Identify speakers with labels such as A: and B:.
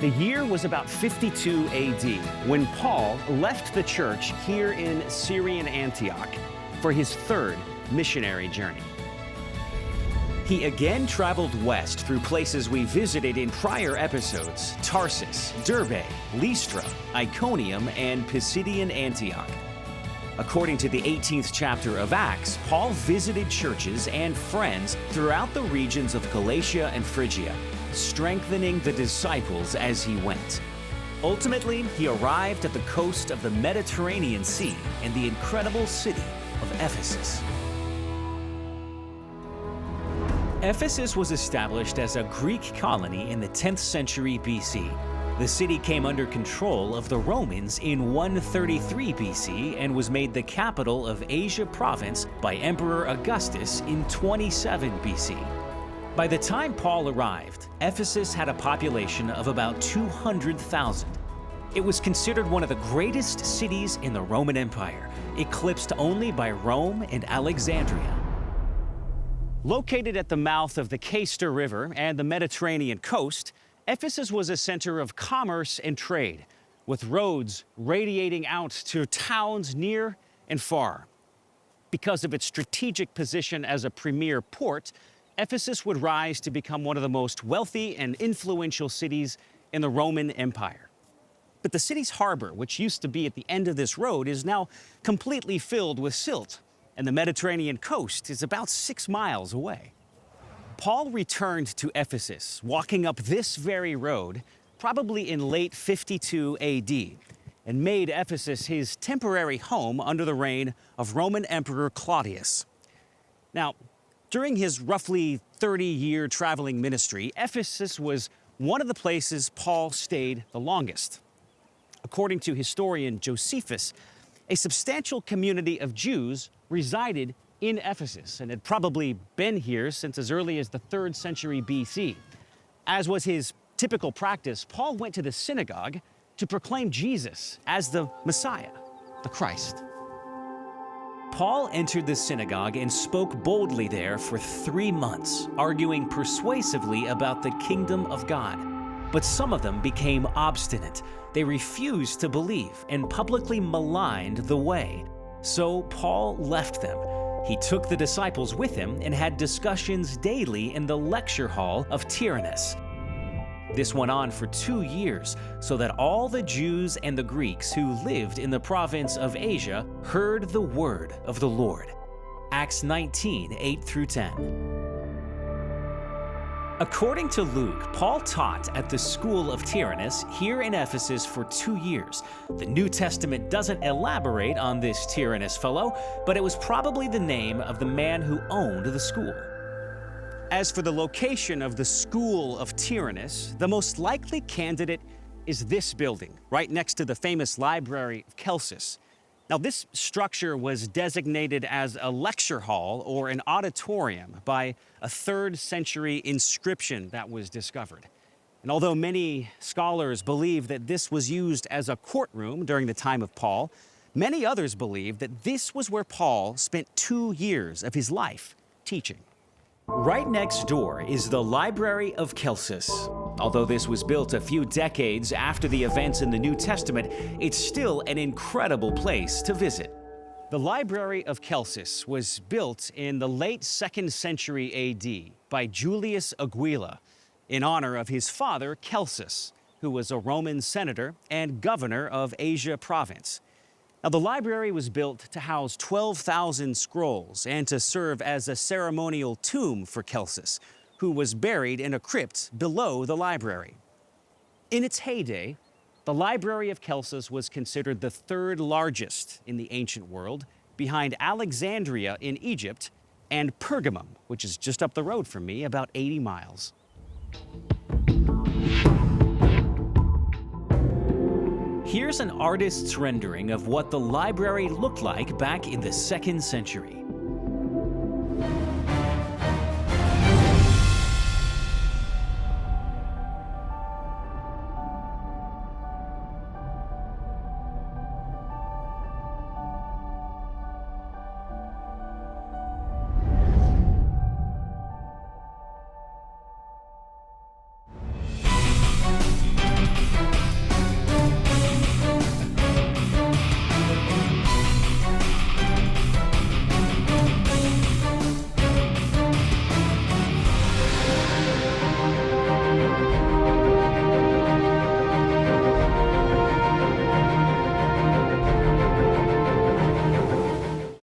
A: The year was about 52 AD when Paul left the church here in Syrian Antioch for his third missionary journey. He again traveled west through places we visited in prior episodes: Tarsus, Derbe, Lystra, Iconium, and Pisidian Antioch. According to the 18th chapter of Acts, Paul visited churches and friends throughout the regions of Galatia and Phrygia, strengthening the disciples as he went. Ultimately, he arrived at the coast of the Mediterranean Sea in the incredible city of Ephesus. Ephesus was established as a Greek colony in the 10th century BC. The city came under control of the Romans in 133 BC and was made the capital of Asia Province by Emperor Augustus in 27 BC. By the time Paul arrived, Ephesus had a population of about 200,000. It was considered one of the greatest cities in the Roman Empire, eclipsed only by Rome and Alexandria. Located at the mouth of the Cayster River and the Mediterranean coast, Ephesus was a center of commerce and trade, with roads radiating out to towns near and far. Because of its strategic position as a premier port, Ephesus would rise to become one of the most wealthy and influential cities in the Roman Empire. But the city's harbor, which used to be at the end of this road, is now completely filled with silt, and the Mediterranean coast is about 6 miles away. Paul returned to Ephesus, walking up this very road, probably in late 52 AD, and made Ephesus his temporary home under the reign of Roman Emperor Claudius. Now, during his roughly 30-year traveling ministry, Ephesus was one of the places Paul stayed the longest. According to historian Josephus, a substantial community of Jews resided in Ephesus and had probably been here since as early as the 3rd century BC. As was his typical practice, Paul went to the synagogue to proclaim Jesus as the Messiah, the Christ. Paul entered the synagogue and spoke boldly there for 3 months, arguing persuasively about the kingdom of God. But some of them became obstinate. They refused to believe and publicly maligned the way. So Paul left them. He took the disciples with him and had discussions daily in the lecture hall of Tyrannus. This went on for 2 years, so that all the Jews and the Greeks who lived in the province of Asia heard the word of the Lord. Acts 19, 8-10. According to Luke, Paul taught at the school of Tyrannus here in Ephesus for 2 years. The New Testament doesn't elaborate on this Tyrannus fellow, but it was probably the name of the man who owned the school. As for the location of the school of Tyrannus, the most likely candidate is this building, right next to the famous library of Celsus. Now, this structure was designated as a lecture hall or an auditorium by a 3rd century inscription that was discovered. And although many scholars believe that this was used as a courtroom during the time of Paul, many others believe that this was where Paul spent 2 years of his life teaching. Right next door is the Library of Celsus. Although this was built a few decades after the events in the New Testament, it's still an incredible place to visit. The Library of Celsus was built in the late 2nd century AD by Julius Aguila in honor of his father Celsus, who was a Roman senator and governor of Asia Province. Now, the library was built to house 12,000 scrolls and to serve as a ceremonial tomb for Celsus, who was buried in a crypt below the library. In its heyday, the Library of Celsus was considered the 3rd largest in the ancient world, behind Alexandria in Egypt and Pergamum, which is just up the road from me, about 80 miles. Here's an artist's rendering of what the library looked like back in the 2nd century.